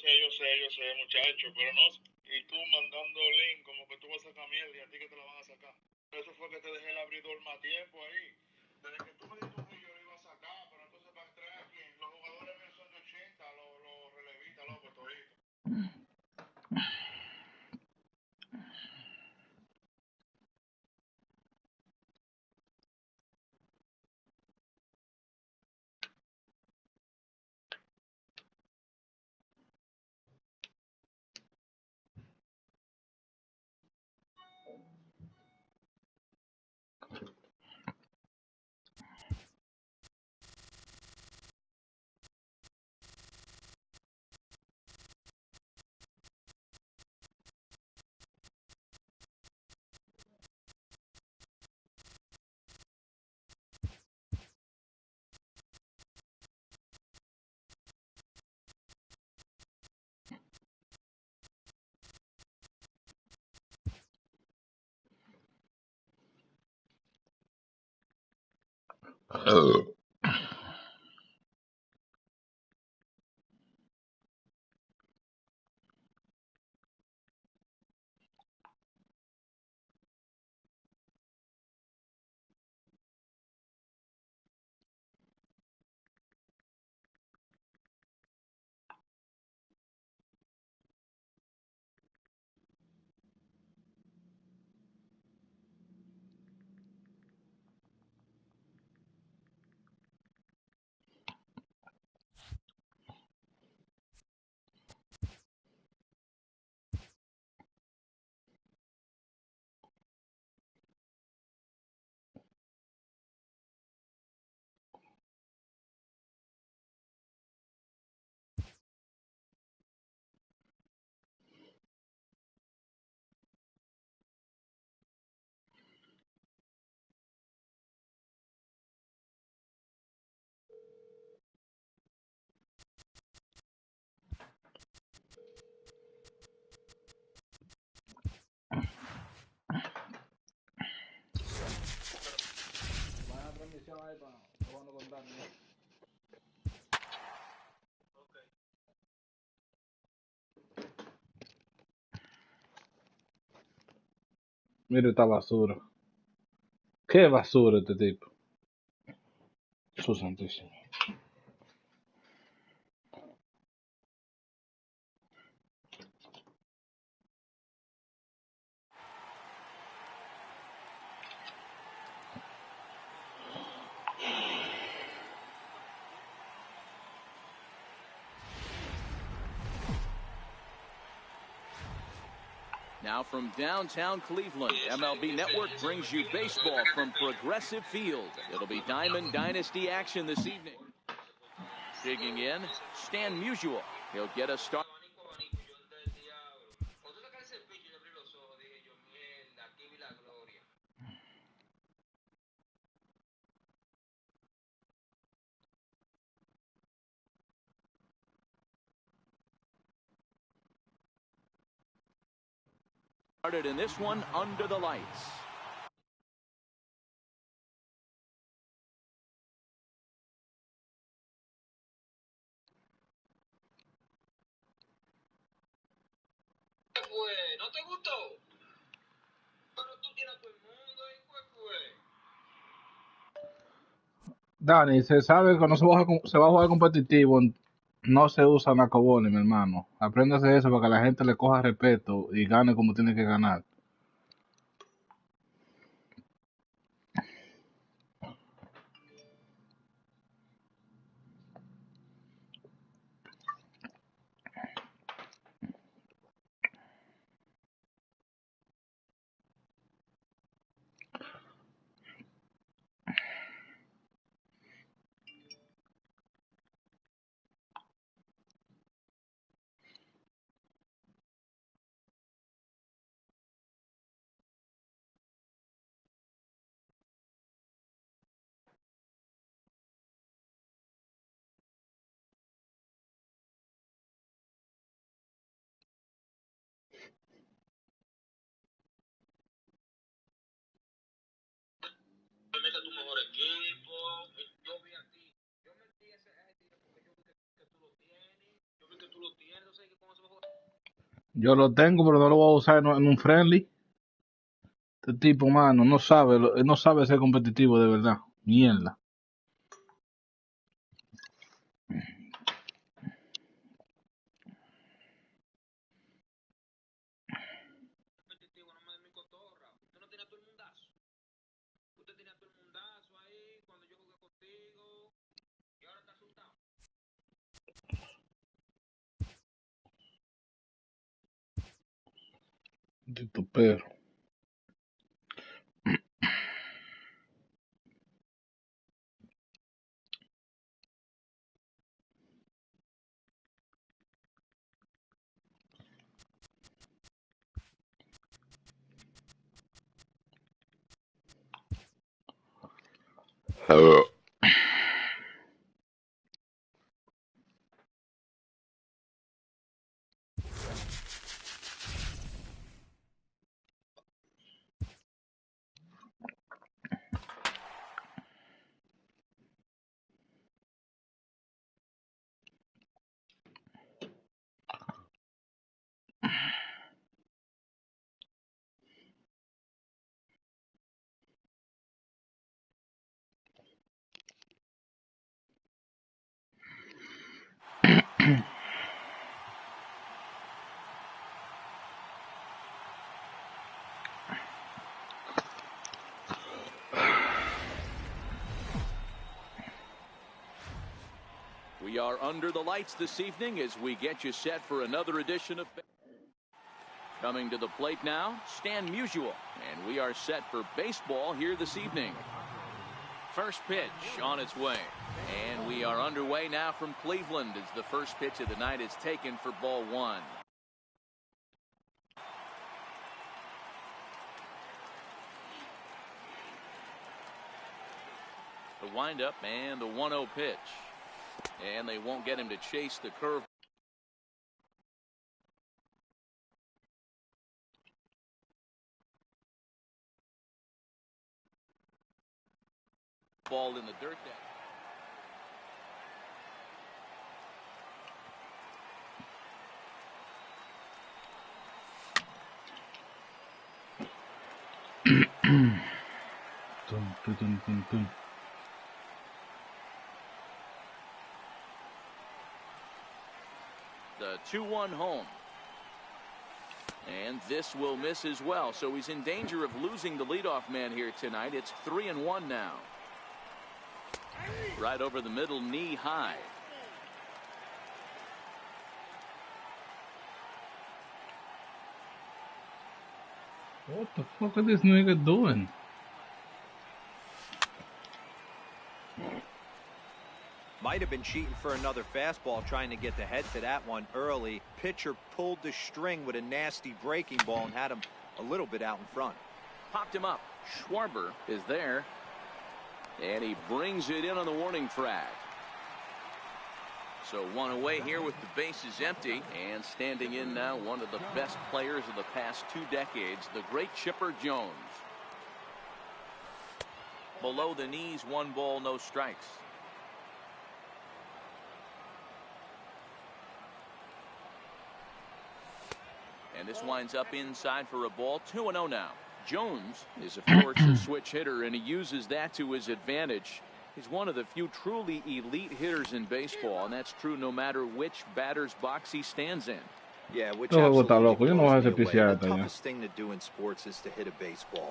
yo sé, muchacho, pero no. Y tú mandando link como que tú vas a sacar mierda y a ti que te la van a sacar. Eso fue que te dejé el abridor más tiempo ahí. Desde que tú me diste un yo lo iba a sacar, pero entonces para traer aquí, los jugadores míos son de 80, los relevistas, loco, todito. Buena transmisión ahí para no contar. Mira esta basura. ¿Qué basura este tipo? Su santísimo. Now from downtown Cleveland, MLB Network brings you baseball from Progressive Field. It'll be Diamond Dynasty action this evening. Digging in, Stan Musial. He'll get us started. Started in this one under the lights. ¿No te gustó? Pero tú tienes todo el mundo y ¿cuál fue? Dani, se sabe que no se va a jugar competitivo. No se usa Nacoboni, mi hermano. Apréndase eso para que la gente le coja respeto y gane como tiene que ganar. tú lo tienes, no sé cómo se va a jugar. Yo lo tengo, pero no lo voy a usar en un friendly. Este tipo, mano, no sabe, él no sabe ser competitivo de verdad. Mierda. Competitivo, no me den mi cotorra. Usted no tiene a todo el mundazo. Usted tenía a todo el mundazo ahí cuando yo jugué contigo. Y ahora está asustado. Tito perro. We are under the lights this evening as we get you set for another edition of... Coming to the plate now, Stan Musial. And we are set for baseball here this evening. First pitch on its way. And we are underway now from Cleveland as the first pitch of the night is taken for ball one. The windup and the 1-0 pitch. And they won't get him to chase the curve. Ball in the dirt there. Dun, dun, dun, dun, dun. The 2-1 home. And this will miss as well, so he's in danger of losing the leadoff man here tonight. It's 3-1 now. Right over the middle, knee high. What the fuck is this nigga doing? Might have been cheating for another fastball, trying to get the head to that one early. Pitcher pulled the string with a nasty breaking ball and had him a little bit out in front. Popped him up. Schwarber is there. And he brings it in on the warning track. So one away here with the bases empty. And standing in now, one of the best players of the past 2 decades, the great Chipper Jones. Below the knees, 1 ball, no strikes. And this winds up inside for a ball. 2-0 now. Jones is, of course, a switch hitter, and he uses that to his advantage. He's one of the few truly elite hitters in baseball, and that's true no matter which batter's box he stands in. Yeah, which Todo absolutely está loco. Yo no voy a blows me hacer away. piseada The ya. toughest thing to do in sports is to hit a baseball.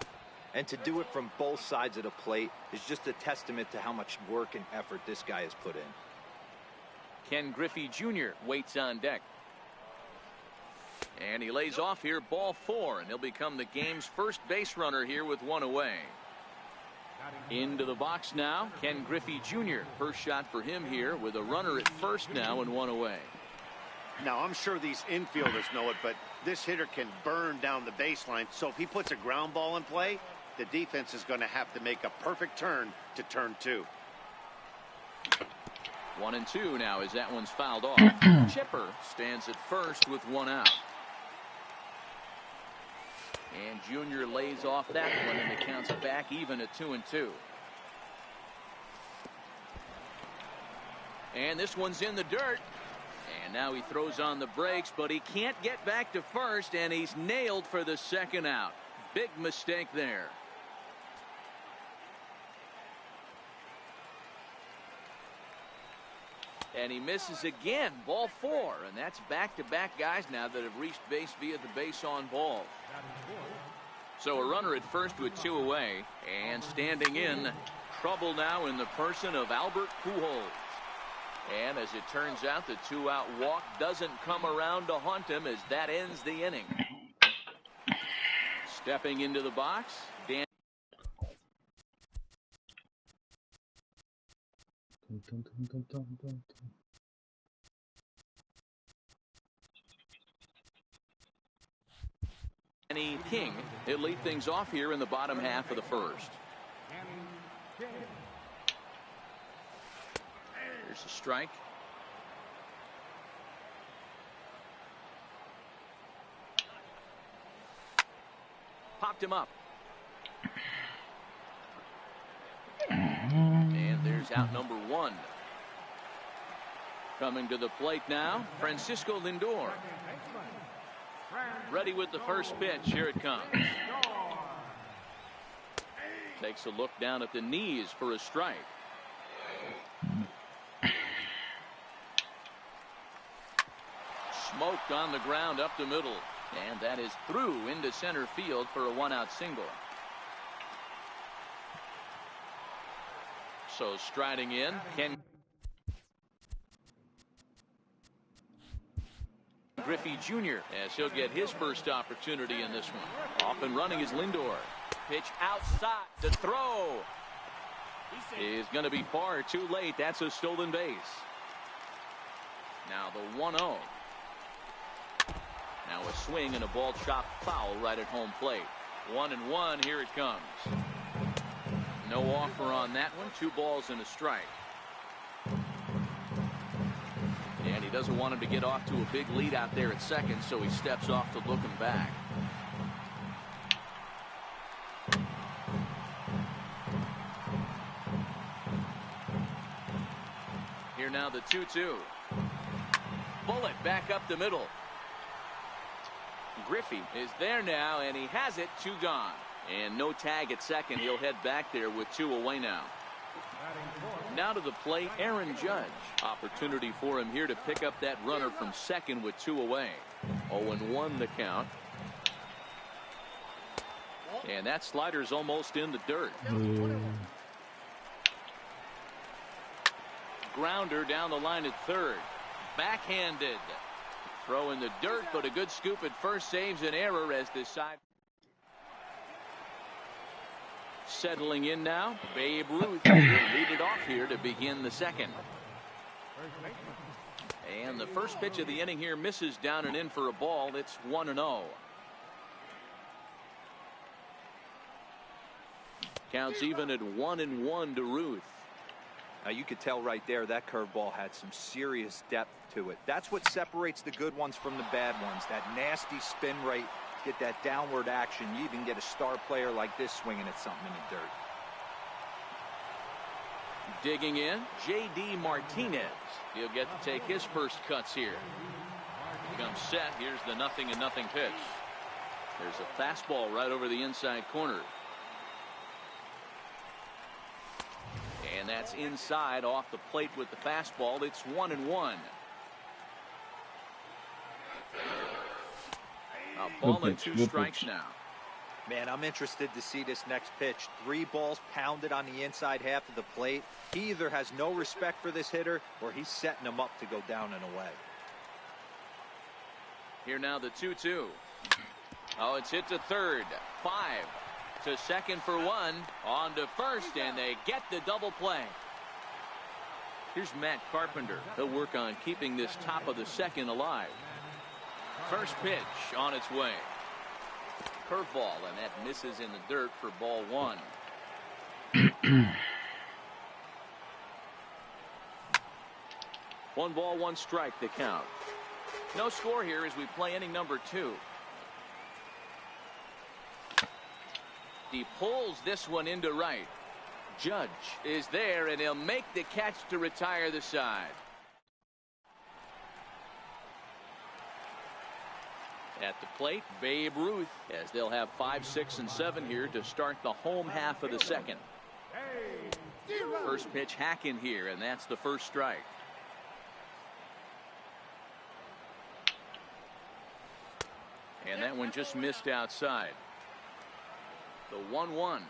And to do it from both sides of the plate is just a testament to how much work and effort this guy has put in. Ken Griffey Jr. waits on deck. And he lays off here, ball 4, and he'll become the game's first base runner here with 1 away. Into the box now, Ken Griffey Jr. First shot for him here with a runner at first now and 1 away. Now, I'm sure these infielders know it, but this hitter can burn down the baseline. So if he puts a ground ball in play, the defense is going to have to make a perfect turn to turn 2. 1-2 now as that one's fouled off. Chipper stands at first with 1 out. And Junior lays off that one, and it counts back even at 2-2. And this one's in the dirt. And now he throws on the brakes, but he can't get back to first, and he's nailed for the second out. Big mistake there. And he misses again, ball 4, and that's back-to-back guys now that have reached base via the base on ball. So a runner at first with 2 away, and standing in, trouble now in the person of Albert Pujols. And as it turns out, the 2-out walk doesn't come around to haunt him as that ends the inning. Stepping into the box, Dan. Danny King. He'll lead things off here in the bottom half of the first. Here's a strike. Popped him up. And there's out number 1. Coming to the plate now, Francisco Lindor. Ready with the first pitch. Here it comes. Takes a look down at the knees for a strike. Smoked on the ground up the middle. And that is through into center field for a 1-out single. So striding in, Ken Griffey Jr. as he'll get his first opportunity in this one. Off and running is Lindor. Pitch outside. The throw is going to be far too late. That's a stolen base. Now the 1-0. Now a swing and a ball chopped foul right at home plate. 1-1. Here it comes. No offer on that one. 2 balls and a strike. And he doesn't want him to get off to a big lead out there at second, so he steps off to look him back. Here now the 2-2. Bullet back up the middle. Griffey is there now, and he has it. 2 gone. And no tag at second. He'll head back there with 2 away now. Now to the plate, Aaron Judge. Opportunity for him here to pick up that runner from second with 2 away. 0-1 the count. And that slider's almost in the dirt. Grounder down the line at third. Backhanded. Throw in the dirt, but a good scoop at first saves an error as this side. Settling in now, Babe Ruth will lead it off here to begin the second. And the first pitch of the inning here misses down and in for a ball. It's 1-0. Counts even at 1-1 to Ruth. Now you could tell right there that curveball had some serious depth to it. That's what separates the good ones from the bad ones. That nasty spin rate, get that downward action. You even get a star player like this swinging at something in the dirt. Digging in, J.D. Martinez. He'll get to take his first cuts here. Comes set. Here's the 0-0 pitch. There's a fastball right over the inside corner. And that's inside off the plate with the fastball. It's 1-1. A ball and 2 strikes now. Man, I'm interested to see this next pitch. 3 balls pounded on the inside half of the plate. He either has no respect for this hitter or he's setting him up to go down and away. Here now the 2-2. Oh, it's hit to third. 5 to second for 1. On to first, and they get the double play. Here's Matt Carpenter. He'll work on keeping this top of the second alive. First pitch on its way. Curveball, and that misses in the dirt for ball 1. 1 ball, 1 strike, the count. No score here as we play inning number 2. He pulls this one into right. Judge is there, and he'll make the catch to retire the side. At the plate, Babe Ruth, as they'll have 5, 6, and 7 here to start the home half of the second. First pitch hack in here, and that's the first strike. And that one just missed outside. The 1-1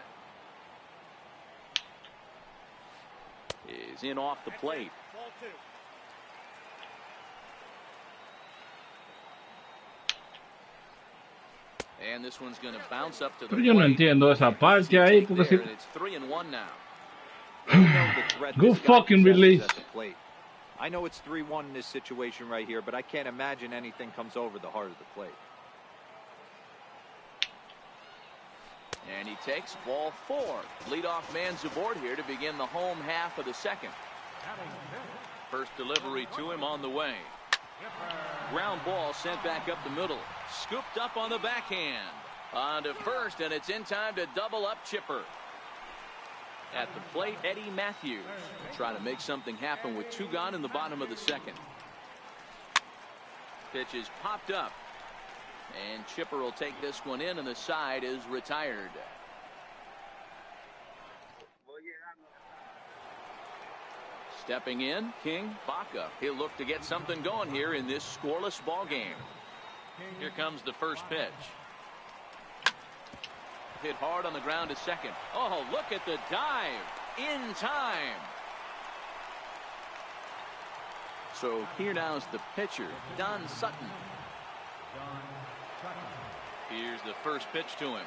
is in off the plate. And this one's going to bounce up to the Pero yo no entiendo esa parte ahí, porque si... It's 3-1 now. Good fucking release. I know it's 3-1 in this situation right here, but I can't imagine anything comes over the heart of the plate. And he takes ball 4. Leadoff man's aboard here to begin the home half of the second. First delivery to him on the way. Ground ball sent back up the middle. Scooped up on the backhand. On to first, and it's in time to double up Chipper. At the plate, Eddie Matthews trying to make something happen with 2 gone in the bottom of the second. Pitch is popped up. And Chipper will take this one in, and the side is retired. Stepping in, King Baca. He'll look to get something going here in this scoreless ball game. Here comes the first pitch. Hit hard on the ground to second. Oh, look at the dive. In time. So here now is the pitcher, Don Sutton. Here's the first pitch to him.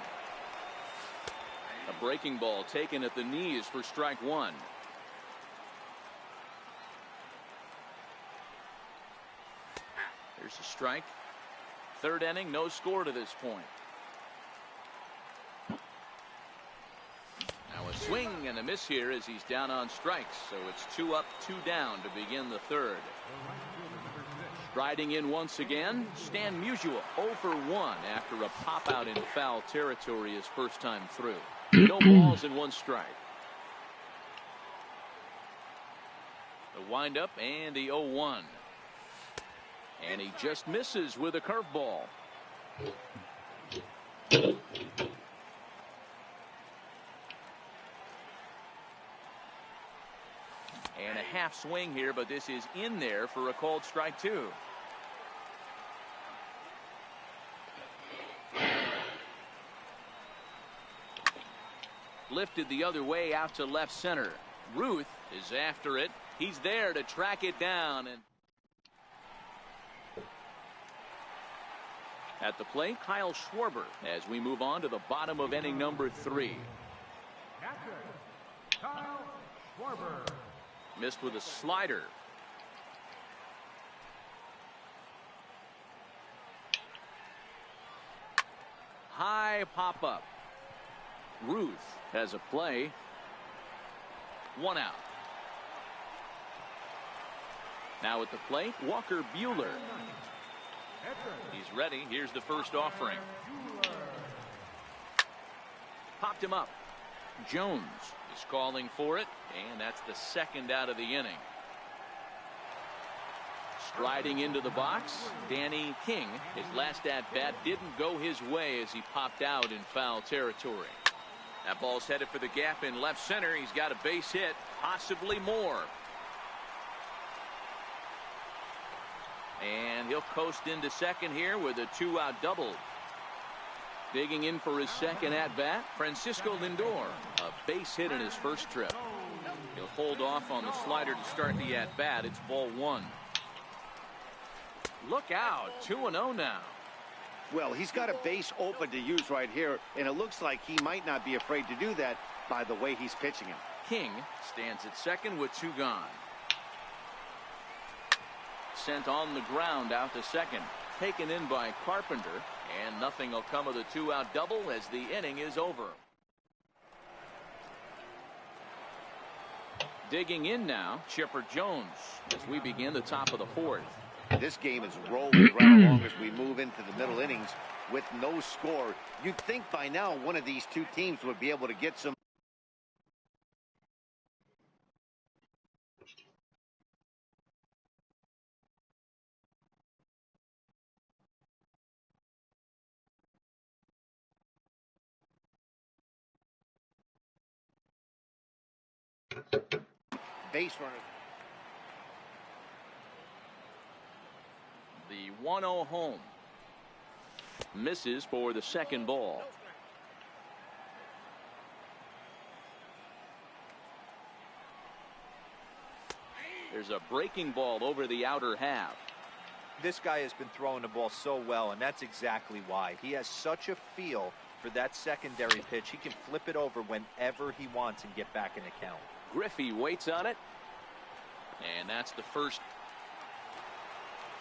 A breaking ball taken at the knees for strike 1. There's a strike. Third inning, no score to this point. Now a swing and a miss here as he's down on strikes. So it's 2 up, 2 down to begin the third. Striding in once again, Stan Musial 0 for 1 after a pop out in foul territory his first time through. No balls and 1 strike. The windup and the 0-1. And he just misses with a curveball. And a half swing here, but this is in there for a called strike 2. Lifted the other way out to left center. Ruth is after it. He's there to track it down. And at the plate, Kyle Schwarber as we move on to the bottom of inning number 3. Kyle Schwarber. Missed with a slider. High pop up. Ruth has a play. 1 out. Now at the plate, Walker Buehler. He's ready. Here's the first offering. Popped him up. Jones is calling for it, and that's the second out of the inning. Striding into the box, Danny King. His last at bat didn't go his way as he popped out in foul territory. That ball's headed for the gap in left center. He's got a base hit, possibly more. And he'll coast into second here with a 2-out double. Digging in for his second at-bat, Francisco Lindor. A base hit in his first trip. He'll hold off on the slider to start the at-bat. It's ball 1. Look out, 2-0 now. Well, he's got a base open to use right here, and it looks like he might not be afraid to do that by the way he's pitching him. King stands at second with 2 gone. Sent on the ground out to second. Taken in by Carpenter, and nothing will come of the 2-out double as the inning is over. Digging in now, Chipper Jones as we begin the top of the 4th. This game is rolling right along as we move into the middle innings with no score. You'd think by now one of these two teams would be able to get some Base runner. The 1-0 home. Misses for the second ball. There's a breaking ball over the outer half. This guy has been throwing the ball so well, and that's exactly why. He has such a feel for that secondary pitch. He can flip it over whenever he wants and get back in the count. Griffey waits on it. And that's the first.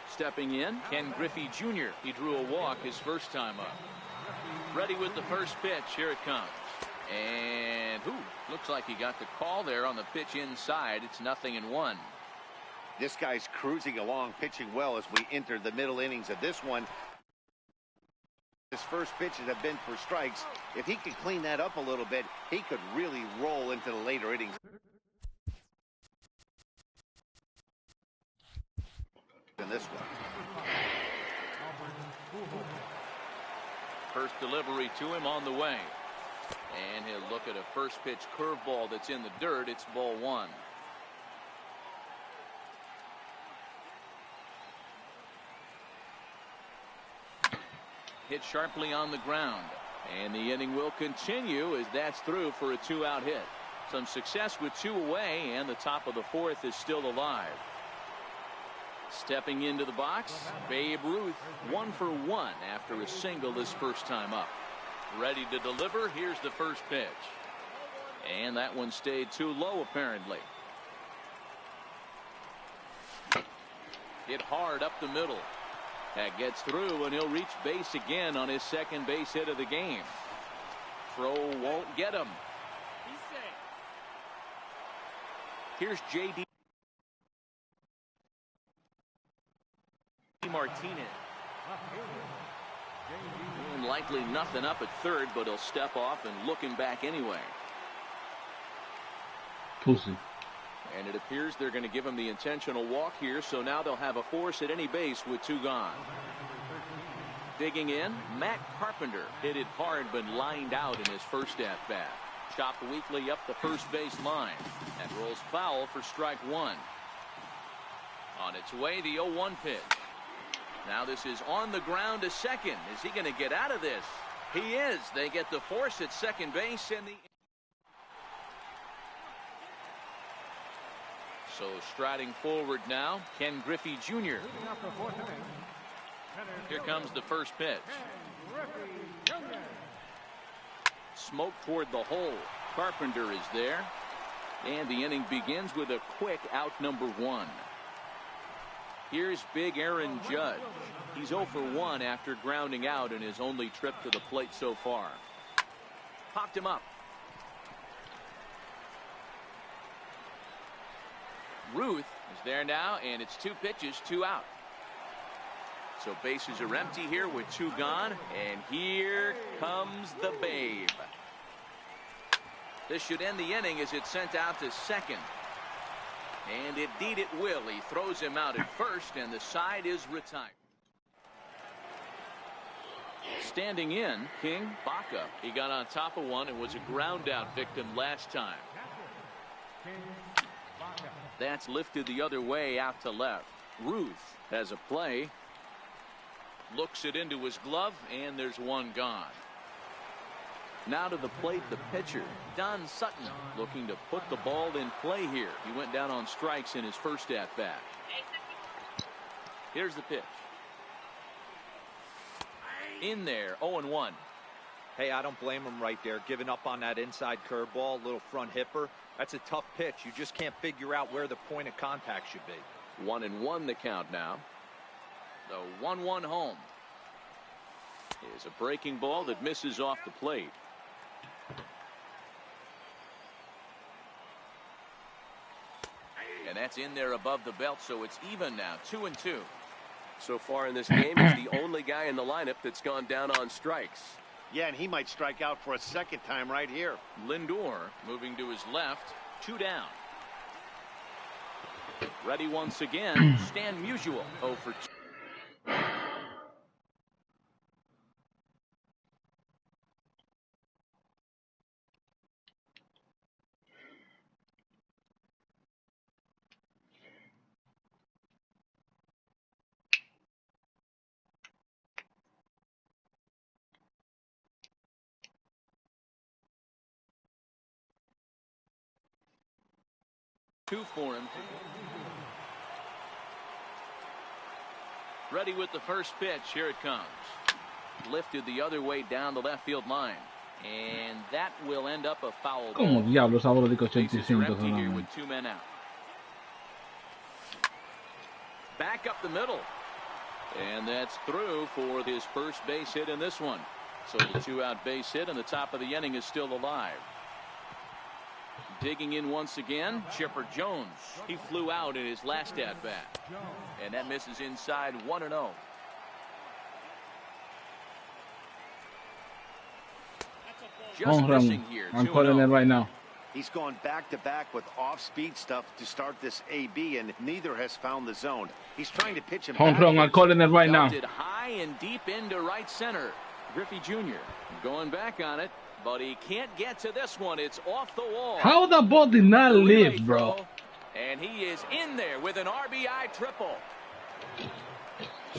Stepping in, Ken Griffey Jr. He drew a walk his first time up. Ready with the first pitch. Here it comes. And looks like he got the call there on the pitch inside. It's 0-1. This guy's cruising along, pitching well as we enter the middle innings of this one. His first pitches have been for strikes. If he could clean that up a little bit, he could really roll into the later innings. In this one. First delivery to him on the way. And he'll look at a first pitch curveball that's in the dirt. It's ball 1. Hit sharply on the ground. And the inning will continue as that's through for a 2-out hit. Some success with 2 away, and the top of the 4th is still alive. Stepping into the box, Babe Ruth, 1 for 1 after a single his first time up. Ready to deliver. Here's the first pitch. And that one stayed too low, apparently. Hit hard up the middle. That gets through, and he'll reach base again on his second base hit of the game. Throw won't get him. Here's J.D. Martinez. And likely nothing up at third, but he'll step off and look him back anyway. Pussy. And it appears they're going to give him the intentional walk here, so now they'll have a force at any base with 2 gone. Digging in, Matt Carpenter hit it hard but lined out in his first at-bat. Chopped weakly up the first base line. That rolls foul for strike 1. On its way, the 0-1 pitch. Now this is on the ground to second. Is he going to get out of this? He is. They get the force at second base, and so striding forward now, Ken Griffey Jr. Here comes the first pitch. Smoke toward the hole. Carpenter is there. And the inning begins with a quick out number 1. Here's big Aaron Judge. He's 0 for 1 after grounding out in his only trip to the plate so far. Popped him up. Ruth is there now, and it's 2 pitches, 2 out. So bases are empty here with 2 gone, and here comes the Babe. This should end the inning as it's sent out to second. And indeed it will. He throws him out at first, and the side is retired. Standing in, King Baca. He got on top of one and was a ground out victim last time. That's lifted the other way out to left. Ruth has a play. Looks it into his glove, and there's 1 gone. Now to the plate, the pitcher, Don Sutton, looking to put the ball in play here. He went down on strikes in his first at-bat. Here's the pitch. In there, 0-1. Hey, I don't blame him right there, giving up on that inside curveball, little front hipper. That's a tough pitch. You just can't figure out where the point of contact should be. 1-1 the count now. The 1-1 home is a breaking ball that misses off the plate. And that's in there above the belt, so it's even now, 2-2. So far in this game, he's the only guy in the lineup that's gone down on strikes. Yeah, and he might strike out for a second time right here. Lindor moving to his left, 2 down. Ready once again, Stan Musial, 0 for 2. 2 for him. Ready with the first pitch. Here it comes. Lifted the other way down the left field line. And that will end up a foul ball. ¿Cómo diablos ahora digo Bases are 85 empty here with solamente? 2 men out. Back up the middle. And that's through for his first base hit in this one. So the 2-out base hit and the top of the inning is still alive. Digging in once again, Chipper Jones. He flew out in his last at-bat. And that misses inside 1-0. Just Home missing run. here. I'm calling it 2-0. right now. He's gone back-to-back with off-speed stuff to start this AB, and neither has found the zone. He's trying to pitch him Home run. I'm backwards. calling it right now. Belted high and deep into right center. Griffey Jr. going back on it, but he can't get to this one. It's off the wall. How the ball did not The relay live, bro? throw, and he is in there with an RBI triple.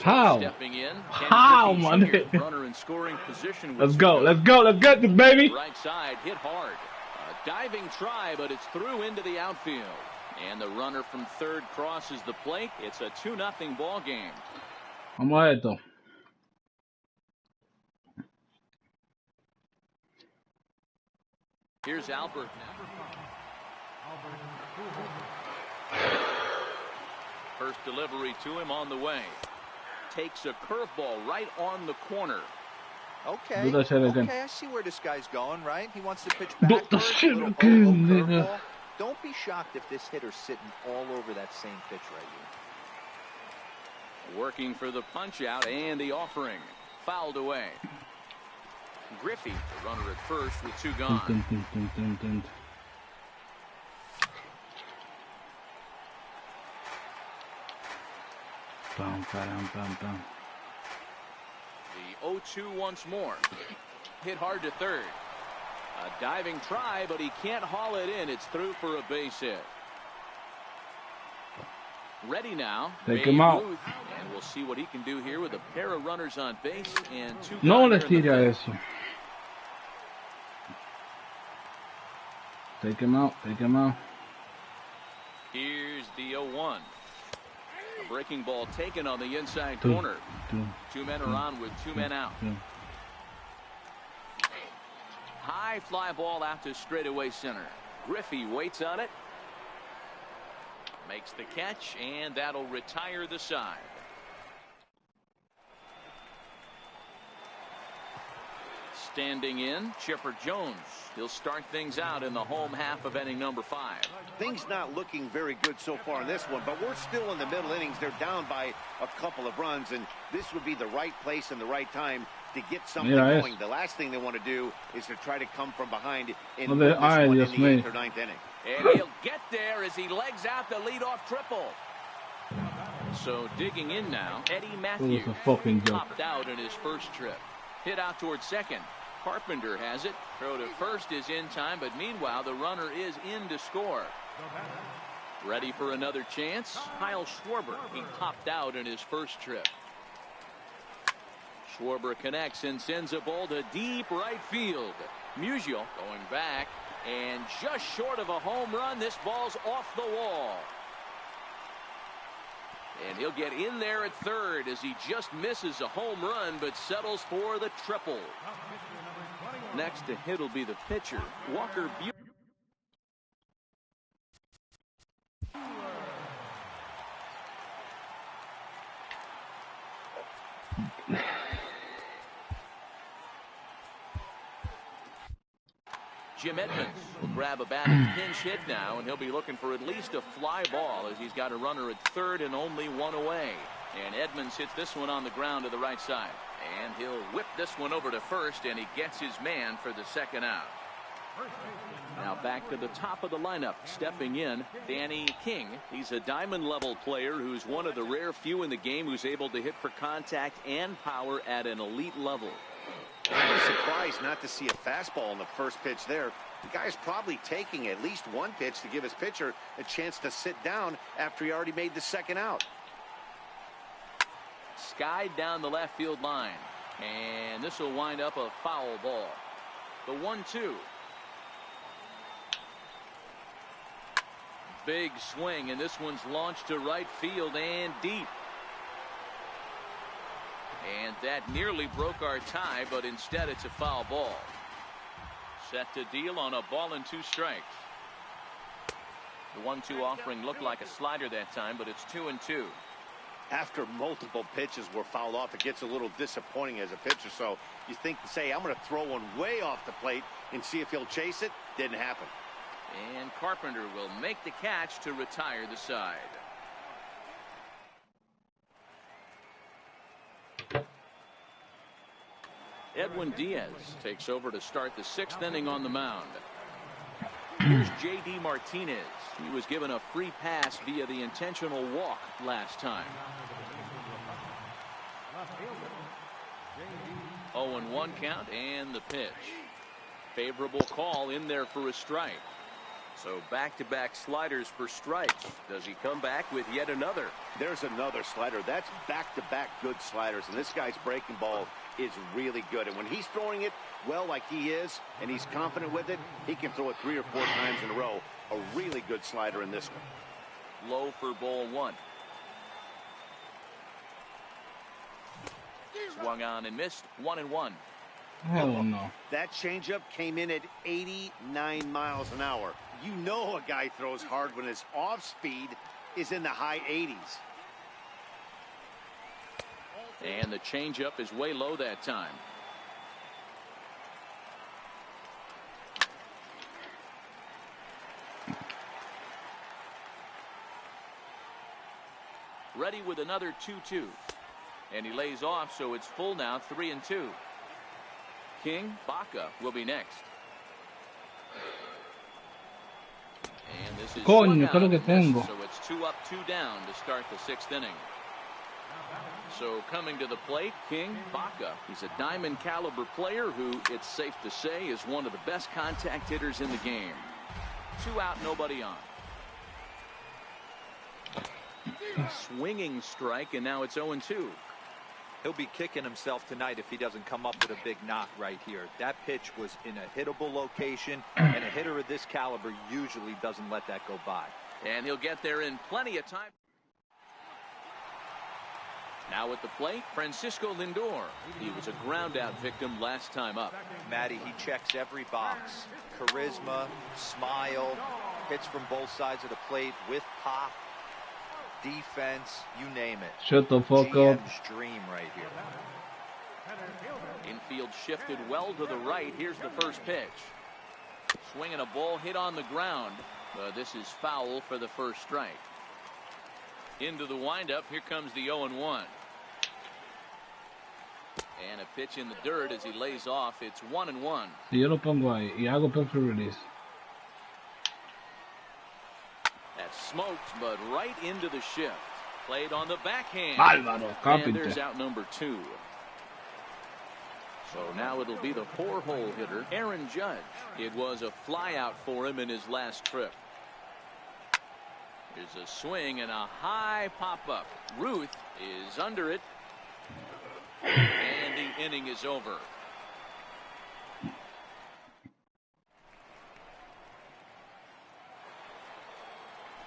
How? Stepping in. How, Ken man? Griffey Jr., runner in scoring position. with Let's go. two. Let's go. Let's get this, baby. Right side hit hard. A diving try, but it's through into the outfield. And the runner from third crosses the plate. It's a 2-0 ball game. Vamos a esto. Here's Albert. First delivery to him on the way. Takes a curveball right on the corner. Okay. Do that shit again. Okay, I see where this guy's going, right? He wants to pitch Do backwards. that shit little again, low nigga. curveball. Don't be shocked if this hitter's sitting all over that same pitch right here. Working for the punch out and the offering. Fouled away. Griffey, the runner at first with 2 gone. Dun, dun, dun, dun, dun. Bam, bam, bam, bam. The 0-2 once more. Hit hard to third. A diving try, but he can't haul it in. It's through for a base hit. Ready now. Take Babe him out. Ruth. And we'll see what he can do here with a pair of runners on base and 2 No gone le here in the tire fifth. eso. Take him out. Take him out. Here's the 0-1. A breaking ball taken on the inside Two. corner. Two. 2 men are on with 2 men out. Two. High fly ball out to straightaway center. Griffey waits on it. Makes the catch, and that'll retire the side. Standing in, Chipper Jones. He'll start things out in the home half of inning number 5. Things not looking very good so far in this one, but we're still in the middle innings. They're down by a couple of runs, and this would be the right place and the right time to get something Yeah, going. The last thing they want to do is to try to come from behind in Well, this ay, one Dios in the mío. 8th or 9th inning. And he'll get there as he legs out the leadoff triple. So digging in now, Eddie Matthews a fucking joke. popped out in his first trip. Hit out towards second. Carpenter has it. Throw to first is in time, but meanwhile the runner is in to score. Ready for another chance? Kyle Schwarber. He popped out in his first trip. Schwarber connects and sends a ball to deep right field. Musial going back and just short of a home run. This ball's off the wall. And he'll get in there at third as he just misses a home run but settles for the triple. Next to hit will be the pitcher, Walker Buehler. Jim Edmonds will grab a batting pinch hit now, and he'll be looking for at least a fly ball as he's got a runner at third and only 1 away. And Edmonds hits this one on the ground to the right side. And he'll whip this one over to first, and he gets his man for the second out. Now back to the top of the lineup. Stepping in, Danny King. He's a diamond-level player who's one of the rare few in the game who's able to hit for contact and power at an elite level. I'm surprised not to see a fastball in the first pitch there. The guy's probably taking at least one pitch to give his pitcher a chance to sit down after he already made the second out. Skied down the left field line. And this will wind up a foul ball. The 1-2. big swing, and this one's launched to right field and deep. And that nearly broke our tie, but instead it's a foul ball. Set to deal on a ball and 2 strikes. The 1-2 offering looked like a slider that time, but it's 2-2. After multiple pitches were fouled off, it gets a little disappointing as a pitcher. So you think, say, I'm going to throw one way off the plate and see if he'll chase it. Didn't happen. And Carpenter will make the catch to retire the side. Edwin Diaz takes over to start the 6th inning on the mound. Here's J.D. Martinez. He was given a free pass via the intentional walk last time. 0-1 count and the pitch. Favorable call in there for a strike. So back-to-back sliders for strikes. Does he come back with yet another? There's another slider. That's back-to-back good sliders. And this guy's breaking ball is really good. And when he's throwing it well like he is, and he's confident with it, he can throw it 3 or 4 times in a row. A really good slider in this one. Low for ball 1. Swung on and missed. 1-1. Hell no. That changeup came in at 89 miles an hour. You know a guy throws hard when his off speed is in the high 80s. And the changeup is way low that time. Ready with another 2-2. And he lays off, so it's full now, 3-2. King Baca will be next. And this is Coño, ¿qué es lo que tengo? so it's 2 up, 2 down to start the 6th inning. So coming to the plate, King Baca. He's a diamond caliber player who, it's safe to say, is one of the best contact hitters in the game. 2 out, nobody on. Swinging strike, and now it's 0-2. He'll be kicking himself tonight if he doesn't come up with a big knock right here. That pitch was in a hittable location, and a hitter of this caliber usually doesn't let that go by. And he'll get there in plenty of time. Now at the plate, Francisco Lindor. He was a ground-out victim last time up. Matty, he checks every box. Charisma, smile, hits from both sides of the plate with pop, defense, you name it. Shut the fuck up. GM's dream right here. Infield shifted well to the right. Here's the first pitch. Swinging a ball hit on the ground. This is foul for the first strike. Into the windup. Here comes the 0-1. And a pitch in the dirt as he lays off. It's 1-1. Si yo lo pongo ahí y hago perfect release. That's smoked, but right into the shift. Played on the backhand. Álvaro, And there's out number 2. So now it'll be the 4-hole hitter, Aaron Judge. It was a flyout for him in his last trip. There's a swing and a high pop-up. Ruth is under it. And the inning is over.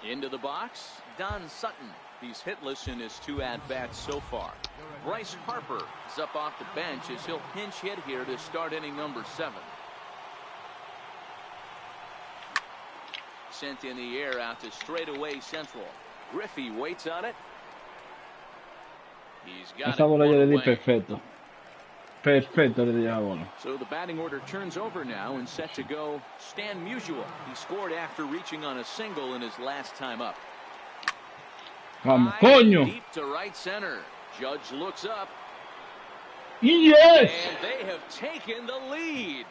Into the box, Don Sutton. He's hitless in his 2 at-bats so far. Bryce Harper is up off the bench as he'll pinch hit here to start inning number 7. Sent in the air out to straightaway central. Griffey waits on it. He's got Esa bola yo le di it. perfecto. Perfecto le di la bola. So the batting order turns over now and set to go Stan Musial. He scored after reaching on a single in his last time up. Vamos, High and coño. deep to right center. Judge looks up. Yes. And they have taken the lead.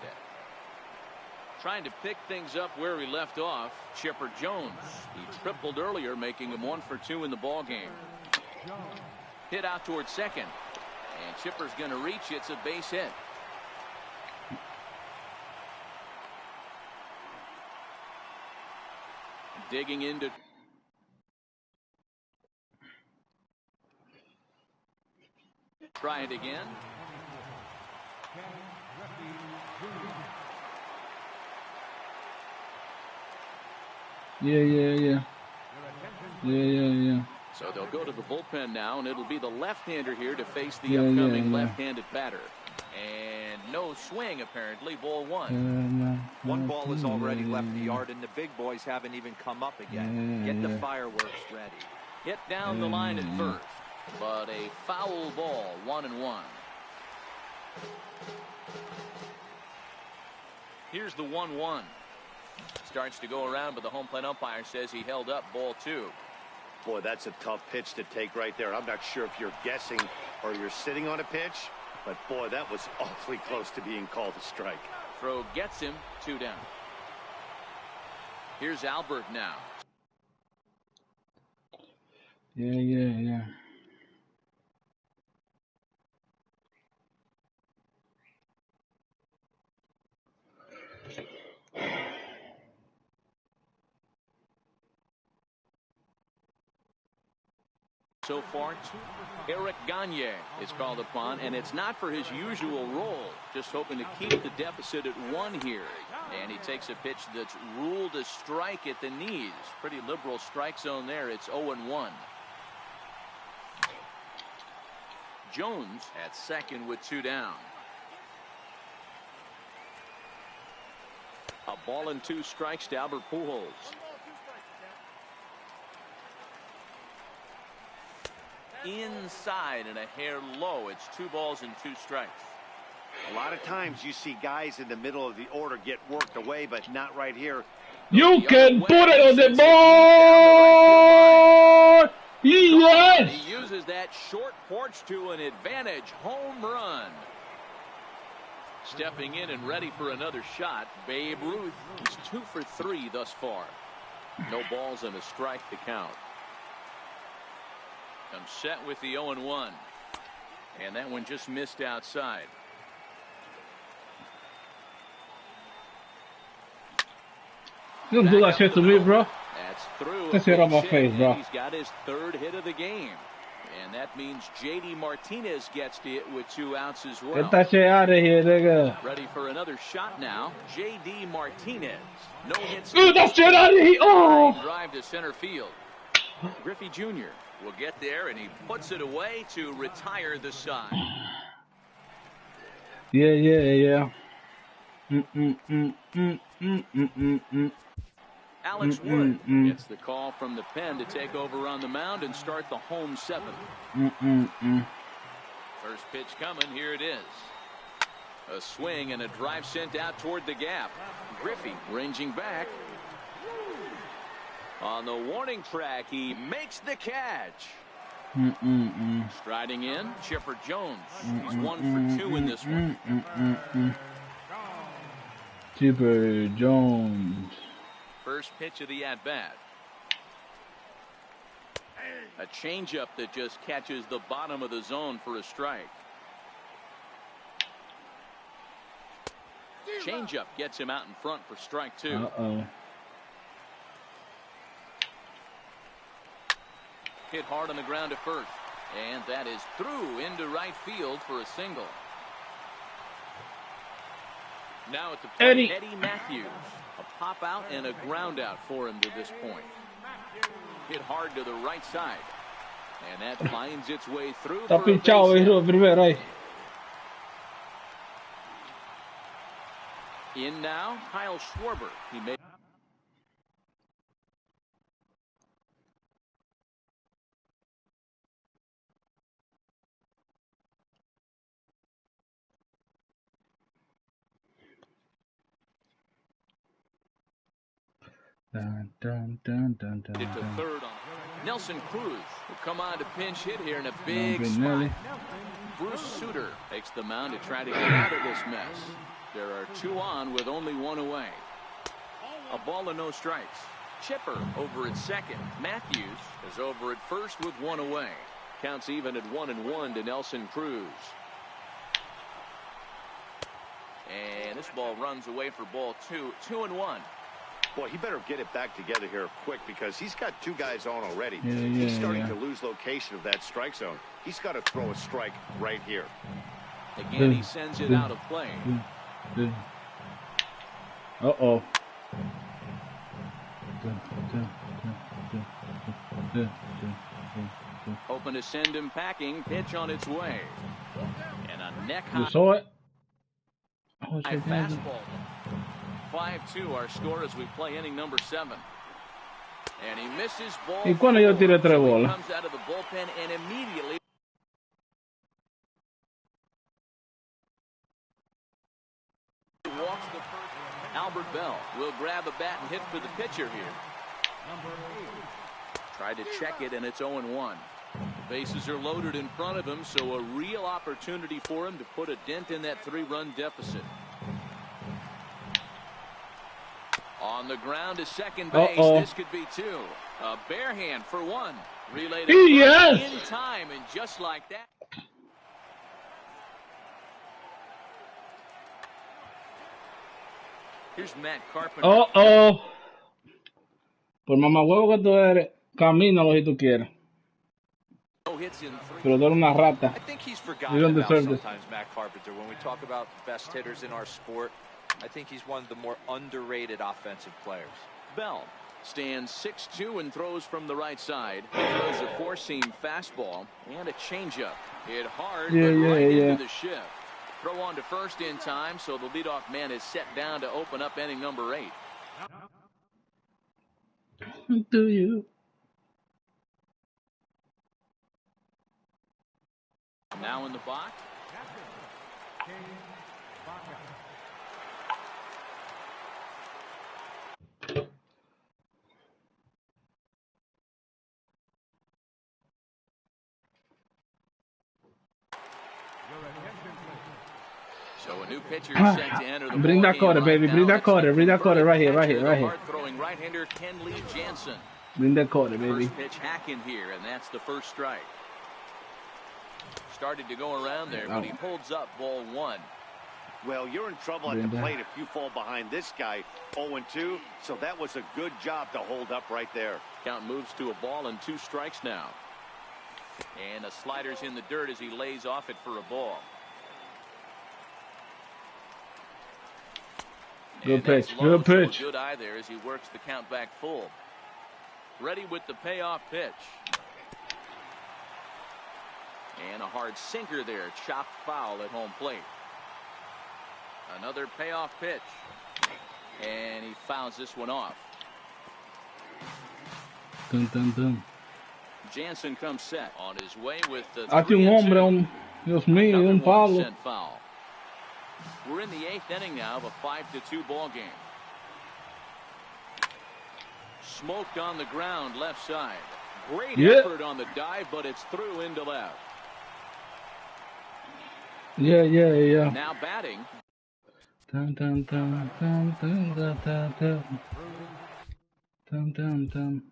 Trying to pick things up where he left off, Chipper Jones. He tripled earlier, making him 1 for 2 in the ball game. Hit out towards second. And Chipper's going to reach. It's a base hit. Digging into. Try it again. Yeah. Yeah. So they'll go to the bullpen now, and it'll be the left-hander here to face the upcoming left-handed batter. And no swing, apparently. Ball one. One ball has already left the yard, and the big boys haven't even come up again. Get the fireworks ready. Hit down the line at first, but a foul ball, 1-1. Here's the 1-1. Starts to go around, but the home plate umpire says he held up, ball 2. Boy, that's a tough pitch to take right there. I'm not sure if you're guessing or you're sitting on a pitch, but boy, that was awfully close to being called a strike. Throw gets him, 2 down. Here's Albert now. Yeah. So far, Eric Gagne is called upon, and it's not for his usual role, just hoping to keep the deficit at 1 here. And he takes a pitch that's ruled a strike at the knees. Pretty liberal strike zone there. It's 0-1. Jones at second with 2 down. A ball and 2 strikes to Albert Pujols. Inside and a hair low. It's 2 balls and 2 strikes. A lot of times you see guys in the middle of the order get worked away, but not right here. You can put it on the board! Yes! He uses that short porch to an advantage. Home run. Stepping in and ready for another shot, Babe Ruth. He's 2 for 3 thus far. No balls and a strike to count. I'm set with the 0-1. And that one just missed outside. You don't do that shit to me, bro. That's through. Let's hit on my face, bro. He's got his 3rd hit of the game. And that means J.D. Martinez gets to it with 2 outs as well. Get that shit out of here, nigga. Ready for another shot now. J.D. Martinez. No hits. Get that shit out of here. Oh! Drive to center field. Griffey Jr. will get there, and he puts it away to retire the side. Yeah. Alex Wood gets the call from the pen to take over on the mound and start the home 7th. First pitch coming. Here it is. A swing and a drive sent out toward the gap. Griffey ranging back. On the warning track, he makes the catch. Striding in, Chipper Jones. He's 1 for 2 in this one. Chipper Jones. First pitch of the at-bat. A changeup that just catches the bottom of the zone for a strike. Changeup gets him out in front for strike 2. Uh-oh. Hit hard on the ground at first. And that is through into right field for a single. Now at the plate, Eddie Matthews. A pop out and a ground out for him to this point. Hit hard to the right side. And that finds its way through. Tá pinchado o primeiro aí. In now, Kyle Schwarber. He made. Dun. Into third on Nelson Cruz will come on to pinch hit here in a big spot. Bruce Sutter takes the mound to try to get out of this mess. There are 2 on with only 1 away. A ball and no strikes. Chipper over at second. Matthews is over at first with 1 away. Counts even at 1-1 to Nelson Cruz. And this ball runs away for ball 2. 2-1. Boy, he better get it back together here quick because he's got 2 guys on already. Yeah, he's starting to lose location of that strike zone. He's got to throw a strike right here. Again, he sends it out of play. Uh-oh. Hoping to send him packing. Pitch on its way. And a neck You high saw it? Oh, shit, fastball. 5-2 our score as we play inning number 7. And he misses ball. ¿Y cuándo yo tiré 3 So he bolas? comes out of the bullpen and immediately walks the first. Albert Bell will grab a bat and hit for the pitcher here. Tried to check it, and it's 0-1. The bases are loaded in front of him, so a real opportunity for him to put a dent in that 3-run deficit. On the ground to second base. This could be 2. A bare hand for 1. Relay to Yes! in time, and just like that. Here's Matt Carpenter. Por mamahuevo que tú eres, camínalo si tú quieres. No hits in 3. Pero tú eres una rata. I think he's You forgotten don't about deserve this. sometimes, Matt Carpenter. When we talk about best hitters in our sport, I think he's one of the more underrated offensive players. Bell stands 6'2" and throws from the right side. He throws a 4-seam fastball and a changeup. Hit hard, but right into the shift. Throw on to first in time, so the leadoff man is set down to open up inning number 8. Do you? Now in the box. So a new pitcher set to enter the Bring that quarter, baby. Bring that quarter. Bring that quarter right here, right here, right here. Throwing right-hander Kenley Jansen. Bring that quarter, baby. First pitch hack in here, and that's the first strike. Started to go around there, but he holds up ball 1. Well, you're in trouble at the plate if you fall behind this guy 0-2, so that was a good job to hold up right there. Count moves to a ball and 2 strikes now. And the slider's in the dirt as he lays off it for a ball. Good pitch. Good pitch. Good eye there as he works the count back full. Ready with the payoff pitch. And a hard sinker there. Chopped foul at home plate. Another payoff pitch. And he fouls this one off. Dun, dun, dun. Jansen comes set on his way with the Hazte un hombre, Dios mío, un palo. Foul. We're in the 8th inning now of a 5-2 ball game. Smoked on the ground left side. Great effort on the dive, but it's through into left. Yeah. Now batting. Dun, dun, dun, dun, dun, dun, dun, dun. Dun, dun, dun.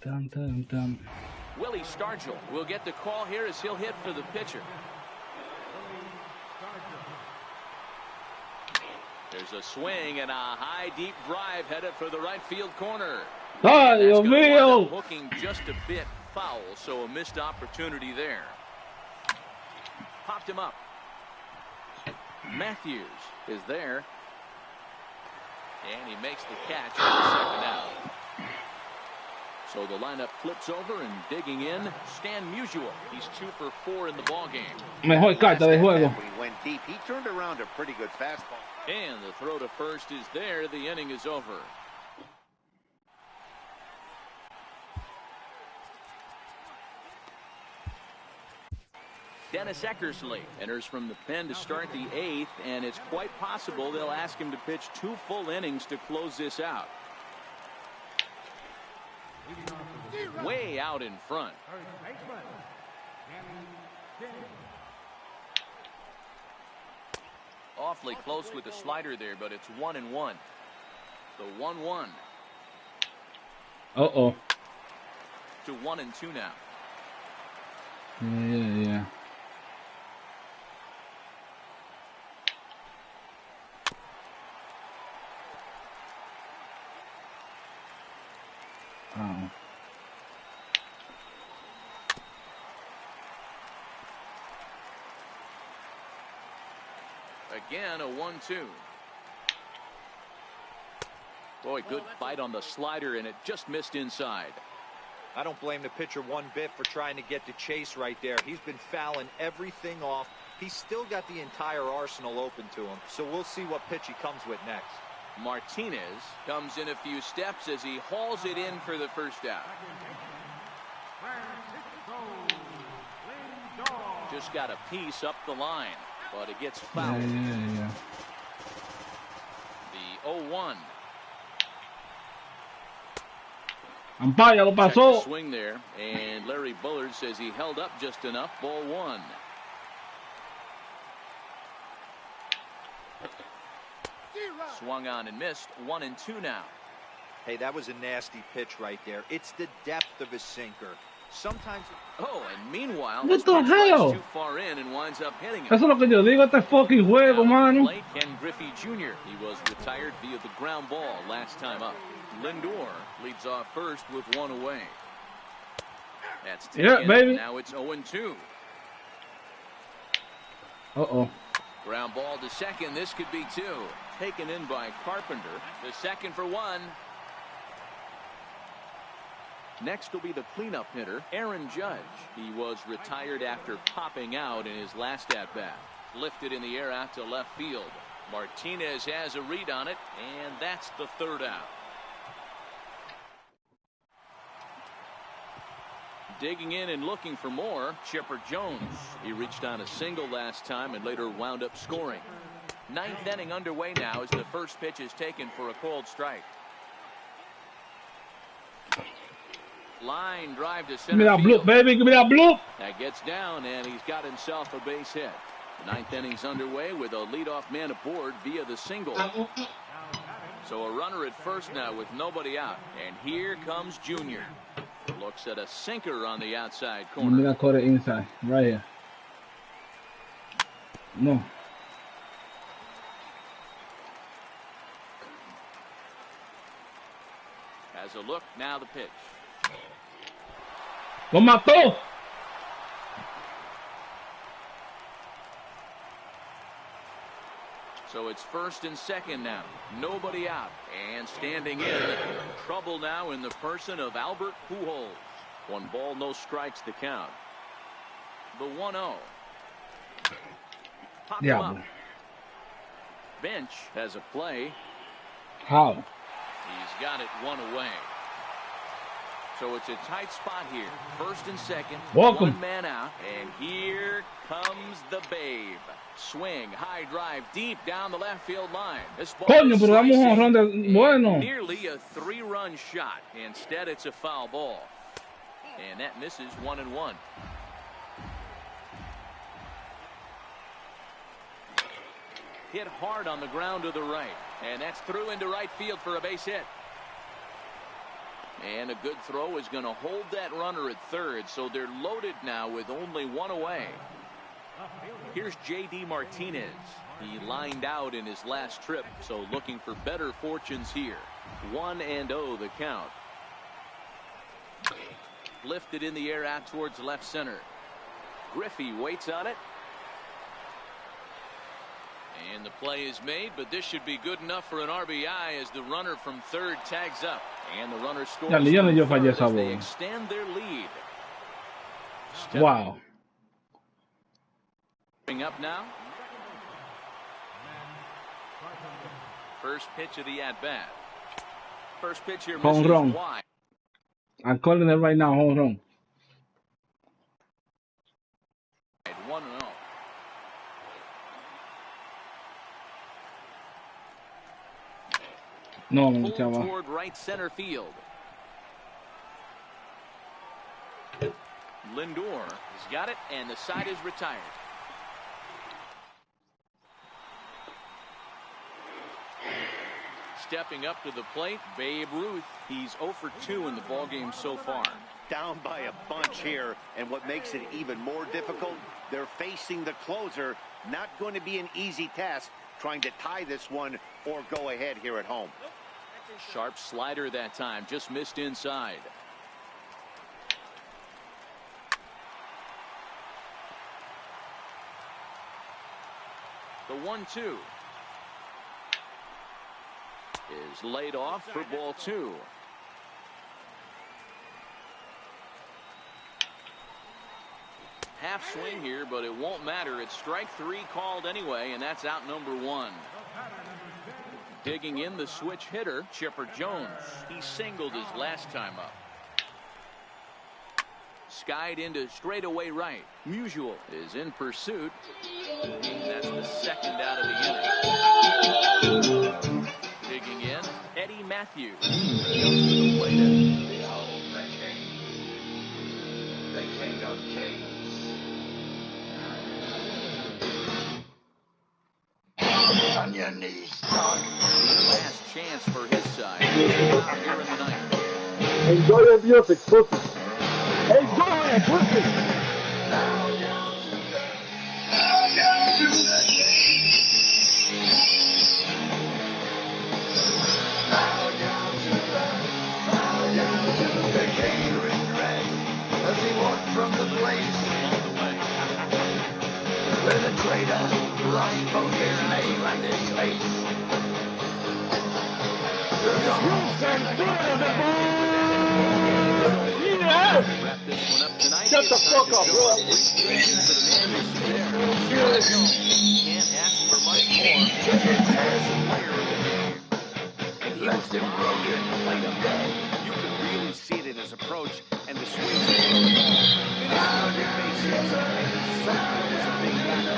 Dun, dun, dun. Willie Stargell will get the call here as he'll hit for the pitcher. There's a swing and a high deep drive headed for the right field corner. Ay, Dios mío. Hooking just a bit foul, so a missed opportunity there. Popped him up. Matthews is there. And he makes the catch for the second out. So the lineup flips over and digging in, Stan Musial. He's 2 for 4 in the ballgame. Mejor carta de juego. When he went deep, he turned around a pretty good fastball. And the throw to first is there. The inning is over. Dennis Eckersley enters from the pen to start the 8th, and it's quite possible they'll ask him to pitch 2 full innings to close this out. Way out in front. Awfully close with the slider there, but it's 1-1. The 1-1. Uh-oh. To 1-2 now. Yeah. Oh. Again, a 1-2. Boy, good bite on the slider, and it just missed inside. I don't blame the pitcher one bit for trying to get to Chase right there. He's been fouling everything off. He's still got the entire arsenal open to him, so we'll see what pitch he comes with next. Martinez comes in a few steps as he hauls it in for the first out. Just got a piece up the line, but it gets fouled. Yeah. The 0-1. Ampaya lo Check the pasó. swing there, and Larry Bullard says he held up just enough. Ball 1. Swung on and missed. 1-2 now. Hey, that was a nasty pitch right there. It's the depth of a sinker. Sometimes. Oh, and meanwhile, What this the pitch flies hell? too far in and winds up hitting him. Eso es lo que yo digo, este fucking juego, mano. Plate, Ken Griffey Jr. He was retired via the ground ball last time up. Lindor leads off first with 1 away. That's taken. Yeah, baby. Now it's 0-2. Uh-oh. Ground ball to second. This could be 2. Taken in by Carpenter. The second for 1. Next will be the cleanup hitter, Aaron Judge. He was retired after popping out in his last at-bat. Lifted in the air out to left field. Martinez has a read on it, and that's the third out. Digging in and looking for more, Chipper Jones. He reached on a single last time and later wound up scoring. 9th inning underway now as the first pitch is taken for a called strike. Line drive to center Give me that field. bloop, baby. Give me that bloop. That gets down, and he's got himself a base hit. 9th inning's underway with a leadoff man aboard via the single. So a runner at first now with nobody out. And here comes Junior. Looks at a sinker on the outside Give me corner. that quarter inside, right here. No. Has a look, now the pitch. Lo mató. So it's first and second now. Nobody out. And standing in. Trouble now in the person of Albert Pujols. 1 ball, no strikes the count. The 1-0. Pop him Diablo. up. Bench has a play. How? He's got it 1 away. So it's a tight spot here. First and second. Welcome. 1 man out. And here comes the Babe. Swing, high drive, deep down the left field line. This ball Coño, is pero damos un slicing jonrón de and bueno. nearly a 3-run shot. Instead, it's a foul ball. And that misses 1-1. Hit hard on the ground to the right. And that's through into right field for a base hit. And a good throw is going to hold that runner at third. So they're loaded now with only 1 away. Here's J.D. Martinez. He lined out in his last trip, so looking for better fortunes here. 1-0 the count. Lifted in the air out towards left center. Griffey waits on it. And the play is made, but this should be good enough for an RBI as the runner from third tags up. And the runner scores Dale, ya no yo from fallé third esa as they bola. extend their lead. Wow. Stepping up now. First pitch of the at-bat. First pitch here Home misses run. wide. I'm calling it right now, home run. 1-0. No, Pulled chaval. toward right center field. Lindor has got it, and the side is retired. Stepping up to the plate, Babe Ruth. He's 0 for 2 in the ballgame so far. Down by a bunch here, and what makes it even more difficult, they're facing the closer. Not going to be an easy task trying to tie this one or go ahead here at home. Sharp slider that time, just missed inside. The 1-2. is laid off for ball 2. Half swing here, but it won't matter. It's strike 3 called anyway, and that's out number 1. Digging in, the switch hitter, Chipper Jones. He singled his last time up. Skied into straightaway right. Musial is in pursuit. That's the second out of the inning. Digging in, Eddie Matthews. Comes to the plate. Behold the king of kings. On your knees, son. Last chance for his side. Here in the ninth. Enjoy your music, pussy. Enjoy it, pussy. The king in red, as he walked from the blaze, where the traitor lost both his name and his face. Wrap this one up tonight. Shut the fuck up, bro. Can't ask for much more. And he was broken, like a dead. You could really see it in his approach and the swings of the ball. Finishing your base hits, and it certainly was a big factor.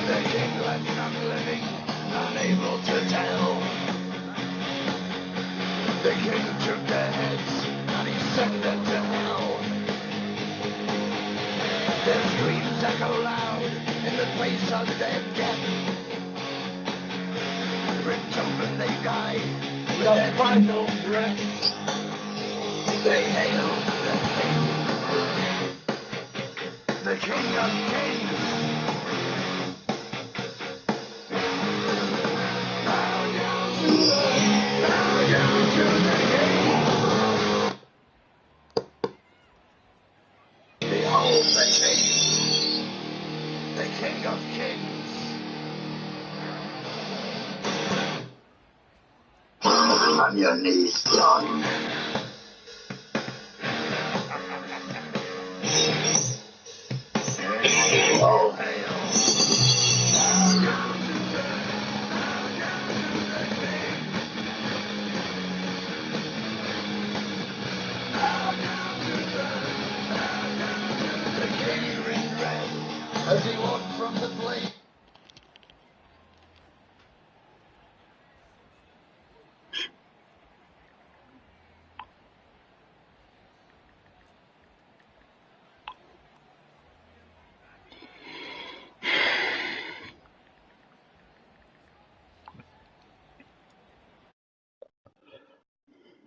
The king left none living, unable to tell. The king took their heads and he sent them to hell. Their screams echo loud in the face of their death. Ripped open they die with their final breath. They hail the king of kings. Behold the king of kings. On your knees, son. All hail. The king in red, as he walked from the blade.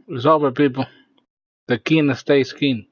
It's over, people. The king stays king.